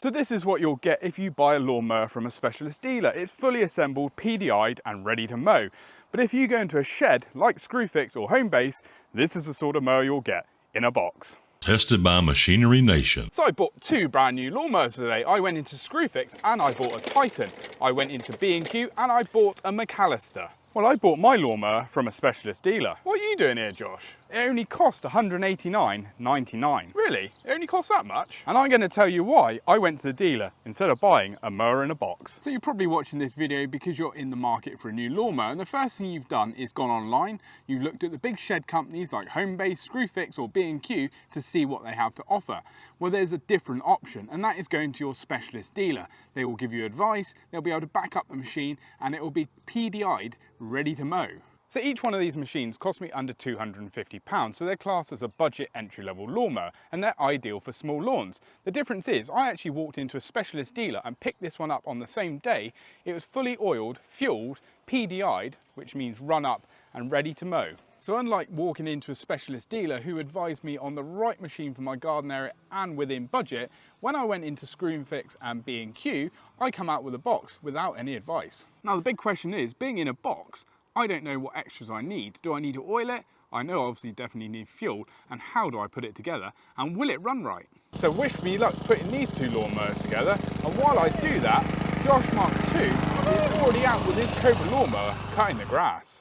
So this is what you'll get if you buy a lawnmower from a specialist dealer. It's fully assembled, PDI'd and ready to mow. But if you go into a shed like Screwfix or Homebase, this is the sort of mower you'll get in a box. Tested by Machinery Nation. So I bought two brand new lawnmowers today. I went into Screwfix and I bought a Titan. I went into B&Q and I bought a McAllister. Well, I bought my lawnmower from a specialist dealer. What are you doing here, Josh? It only cost $189.99. Really? It only cost that much? And I'm going to tell you why I went to the dealer instead of buying a mower in a box. So you're probably watching this video because you're in the market for a new lawnmower, and the first thing you've done is gone online. You've looked at the big shed companies like Homebase, Screwfix or B&Q to see what they have to offer. Well, there's a different option, and that is going to your specialist dealer. They will give you advice, they'll be able to back up the machine, and it will be PDI'd, ready to mow. So each one of these machines cost me under £250, so they're classed as a budget entry-level lawnmower, and they're ideal for small lawns. The difference is, I actually walked into a specialist dealer and picked this one up on the same day. It was fully oiled, fueled, PDI'd, which means run up and ready to mow. So unlike walking into a specialist dealer who advised me on the right machine for my garden area and within budget, when I went into Screwfix and B&Q, I come out with a box without any advice. Now the big question is, being in a box, I don't know what extras I need. Do I need to oil it? I know obviously definitely need fuel, and how do I put it together? And will it run right? So wish me luck putting these two lawnmowers together, and while I do that, Josh Mark II is already out with his Cobra lawnmower cutting the grass.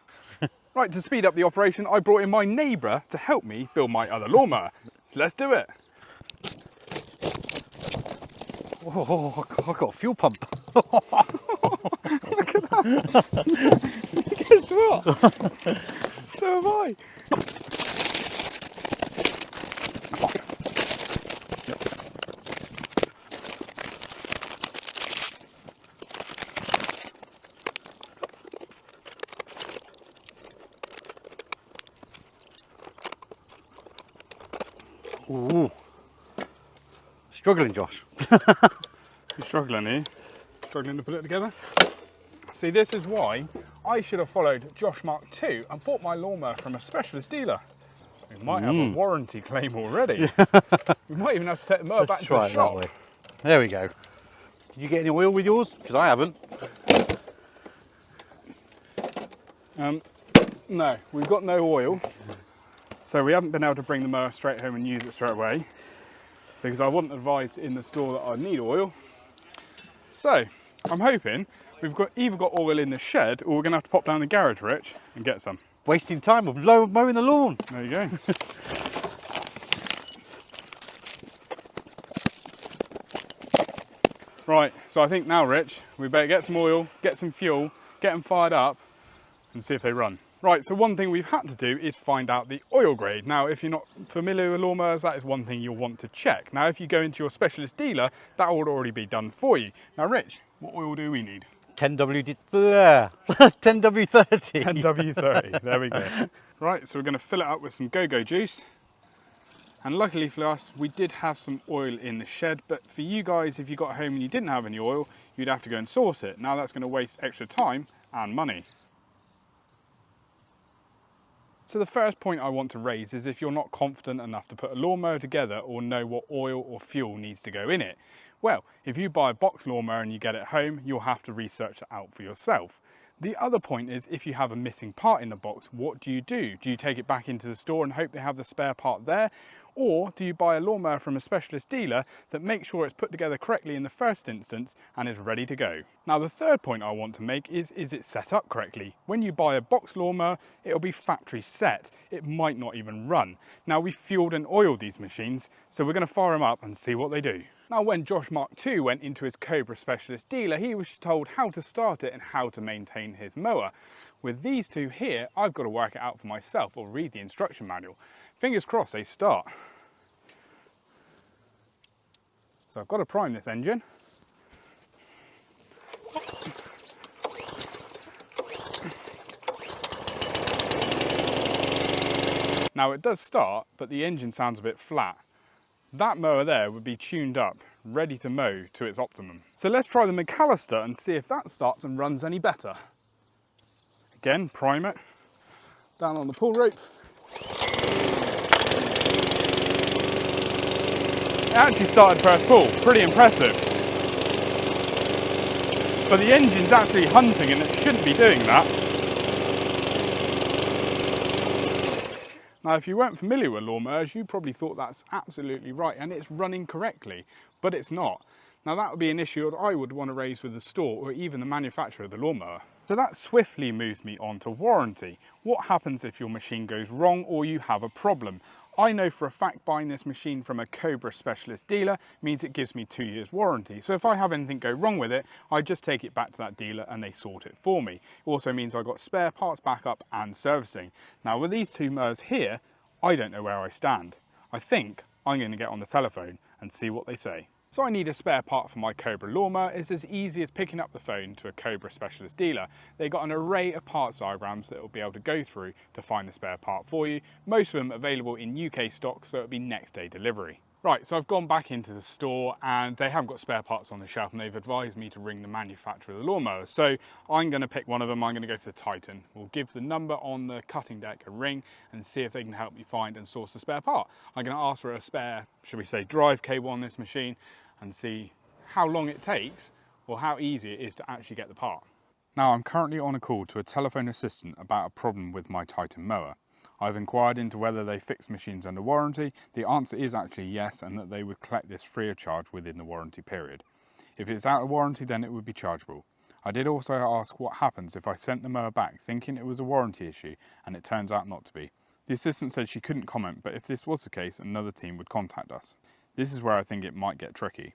Right, to speed up the operation, I brought in my neighbour to help me build my other lawnmower. So let's do it. Oh, I've got a fuel pump. Look at that. Guess what? So have I. Ooh. Struggling, Josh. You're struggling here? Struggling to put it together? See, this is why I should have followed Josh Mark II and bought my lawnmower from a specialist dealer. We might have a warranty claim already. We might even have to take the mower back to the shop. That way. There we go. Did you get any oil with yours? Because I haven't. No, we've got no oil. So we haven't been able to bring the mower straight home and use it straight away because I wasn't advised in the store that I'd need oil. So I'm hoping we've either got oil in the shed or we're going to have to pop down the garage, Rich, and get some. Wasting time of mowing the lawn. There you go. Right, so I think now, Rich, we better get some oil, get some fuel, get them fired up and see if they run. Right, so one thing we've had to do is find out the oil grade. Now, if you're not familiar with lawnmowers, that is one thing you'll want to check. Now, if you go into your specialist dealer, that will already be done for you. Now, Rich, what oil do we need? 10W30. 10W30. 10W30, there we go. Right, so we're going to fill it up with some go-go juice. And luckily for us, we did have some oil in the shed, but for you guys, if you got home and you didn't have any oil, you'd have to go and source it. Now that's going to waste extra time and money. So the first point I want to raise is if you're not confident enough to put a lawnmower together or know what oil or fuel needs to go in it. Well, if you buy a box lawnmower and you get it home, you'll have to research it out for yourself. The other point is if you have a missing part in the box, what do? Do you take it back into the store and hope they have the spare part there? Or do you buy a lawnmower from a specialist dealer that makes sure it's put together correctly in the first instance and is ready to go? Now the third point I want to make is it set up correctly? When you buy a box lawnmower, it'll be factory set. It might not even run. Now we've fueled and oiled these machines, so we're going to fire them up and see what they do. Now when Josh Mark II went into his Cobra specialist dealer, he was told how to start it and how to maintain his mower. With these two here, I've got to work it out for myself or read the instruction manual. Fingers crossed they start. So I've got to prime this engine. Now it does start, but the engine sounds a bit flat. That mower there would be tuned up, ready to mow to its optimum. So let's try the McAllister and see if that starts and runs any better. Again, prime it, down on the pull rope. It actually started first pull, pretty impressive. but the engine's actually hunting and it shouldn't be doing that. Now, if you weren't familiar with lawnmowers, you probably thought that's absolutely right and it's running correctly, but it's not. Now, that would be an issue that I would want to raise with the store or even the manufacturer of the lawnmower. So that swiftly moves me on to warranty. What happens if your machine goes wrong or you have a problem? I know for a fact buying this machine from a Cobra specialist dealer means it gives me 2 years warranty. So if I have anything go wrong with it, I just take it back to that dealer and they sort it for me. It also means I got spare parts backup and servicing. Now with these two mowers here, I don't know where I stand. I think I'm going to get on the telephone and see what they say. So I need a spare part for my Cobra lawnmower. It's as easy as picking up the phone to a Cobra specialist dealer. They've got an array of parts diagrams that will be able to go through to find the spare part for you. Most of them available in UK stock, so it'll be next day delivery. Right, so I've gone back into the store and they haven't got spare parts on the shelf and they've advised me to ring the manufacturer of the lawnmower. So I'm going to pick one of them. I'm going to go for the Titan. We'll give the number on the cutting deck a ring and see if they can help me find and source the spare part. I'm going to ask for a spare, should we say, drive cable on this machine and see how long it takes or how easy it is to actually get the part. Now I'm currently on a call to a telephone assistant about a problem with my Titan mower. I've inquired into whether they fix machines under warranty. The answer is actually yes, and that they would collect this free of charge within the warranty period. If it's out of warranty, then it would be chargeable. I did also ask what happens if I sent the mower back thinking it was a warranty issue and it turns out not to be. The assistant said she couldn't comment, but if this was the case, another team would contact us. This is where I think it might get tricky.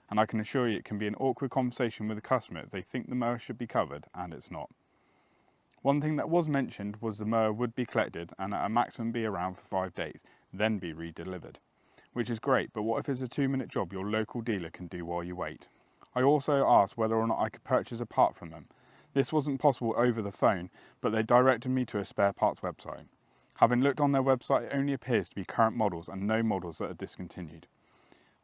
And I can assure you it can be an awkward conversation with the customer if they think the mower should be covered and it's not. One thing that was mentioned was the mower would be collected and at a maximum be around for 5 days, then be re-delivered. Which is great, but what if it's a 2-minute job your local dealer can do while you wait? I also asked whether or not I could purchase a part from them. This wasn't possible over the phone, but they directed me to a spare parts website. Having looked on their website, it only appears to be current models and no models that are discontinued.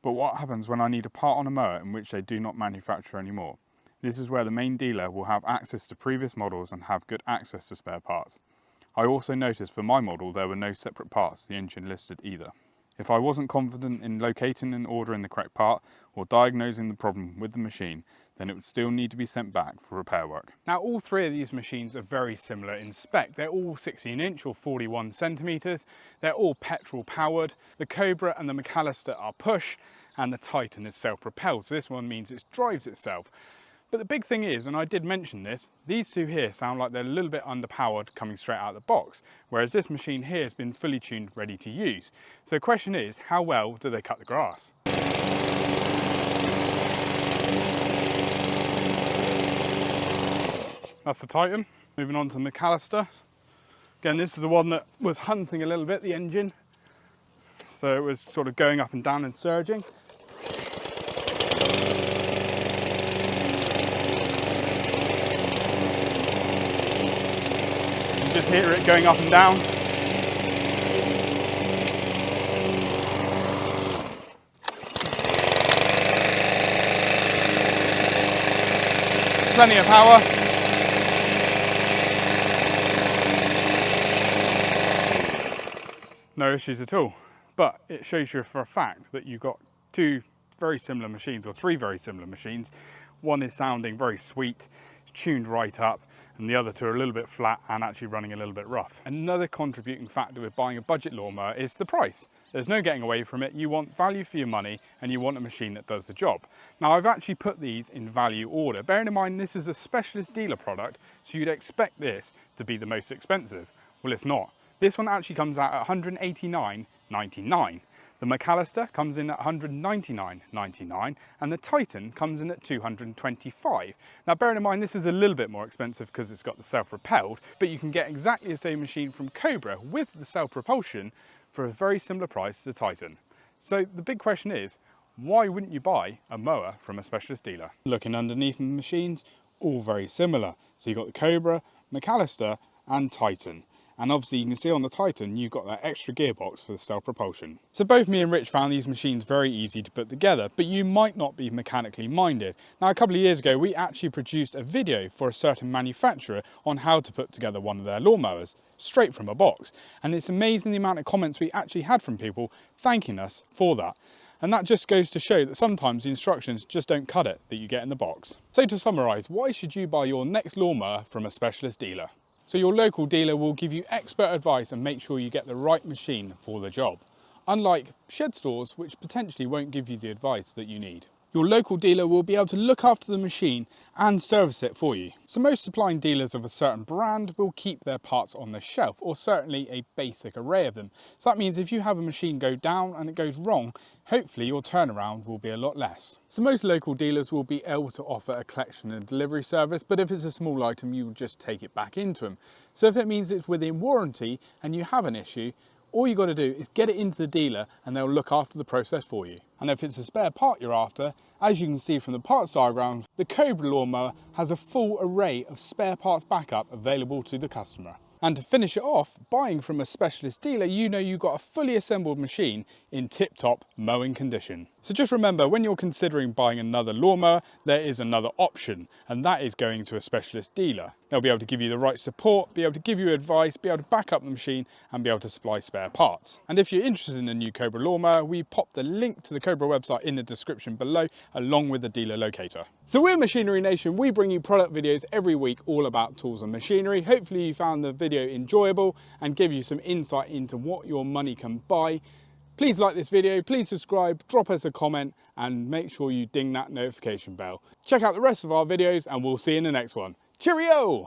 But what happens when I need a part on a mower in which they do not manufacture anymore? This is where the main dealer will have access to previous models and have good access to spare parts. I also noticed for my model there were no separate parts the engine listed either. If I wasn't confident in locating and ordering the correct part or diagnosing the problem with the machine, then it would still need to be sent back for repair work. Now all three of these machines are very similar in spec. They're all 16-inch or 41 centimeters. They're all petrol powered. The Cobra and the McAllister are push and the Titan is self-propelled. So this one means it drives itself. But the big thing is, and I did mention this, these two here sound like they're a little bit underpowered coming straight out of the box, whereas this machine here has been fully tuned, ready to use. So the question is, how well do they cut the grass? That's the Titan. Moving on to the McAllister. Again, this is the one that was hunting a little bit, the engine. So it was sort of going up and down and surging. Just hear it going up and down. Plenty of power. No issues at all. But it shows you for a fact that you've got two very similar machines, or three very similar machines. One is sounding very sweet, it's tuned right up, and the other two are a little bit flat and actually running a little bit rough. Another contributing factor with buying a budget lawnmower is the price. There's no getting away from it. You want value for your money and you want a machine that does the job. Now I've actually put these in value order. Bearing in mind this is a specialist dealer product, so you'd expect this to be the most expensive. Well, it's not. This one actually comes out at $189.99. The McAllister comes in at $199.99 and the Titan comes in at $225. Now bearing in mind this is a little bit more expensive because it's got the self-propelled, but you can get exactly the same machine from Cobra with the self-propulsion for a very similar price to the Titan. So the big question is, why wouldn't you buy a mower from a specialist dealer? Looking underneath the machines, all very similar. So you've got the Cobra, McAllister and Titan. And obviously you can see on the Titan, you've got that extra gearbox for the self-propulsion. So both me and Rich found these machines very easy to put together, but you might not be mechanically minded. Now, a couple of years ago, we actually produced a video for a certain manufacturer on how to put together one of their lawnmowers, straight from a box. And it's amazing the amount of comments we actually had from people thanking us for that. And that just goes to show that sometimes the instructions just don't cut it that you get in the box. So to summarise, why should you buy your next lawnmower from a specialist dealer? So your local dealer will give you expert advice and make sure you get the right machine for the job, unlike shed stores which potentially won't give you the advice that you need. Your local dealer will be able to look after the machine and service it for you. So most supplying dealers of a certain brand will keep their parts on the shelf, or certainly a basic array of them. So that means if you have a machine go down and it goes wrong, hopefully your turnaround will be a lot less. So most local dealers will be able to offer a collection and delivery service, but if it's a small item, you will just take it back into them. So if it means it's within warranty and you have an issue, all you got to do is get it into the dealer and they'll look after the process for you. And if it's a spare part you're after, as you can see from the parts diagram, the Cobra lawnmower has a full array of spare parts backup available to the customer. And to finish it off, buying from a specialist dealer, you know you've got a fully assembled machine in tip-top mowing condition. So just remember, when you're considering buying another lawnmower, there is another option, and that is going to a specialist dealer. They'll be able to give you the right support, be able to give you advice, be able to back up the machine, and be able to supply spare parts. And if you're interested in a new Cobra lawnmower, we pop the link to the Cobra website in the description below, along with the dealer locator. So we're Machinery Nation. We bring you product videos every week all about tools and machinery. Hopefully you found the video enjoyable and give you some insight into what your money can buy. Please like this video, please subscribe, drop us a comment, and make sure you ding that notification bell. Check out the rest of our videos and we'll see you in the next one. Cheerio!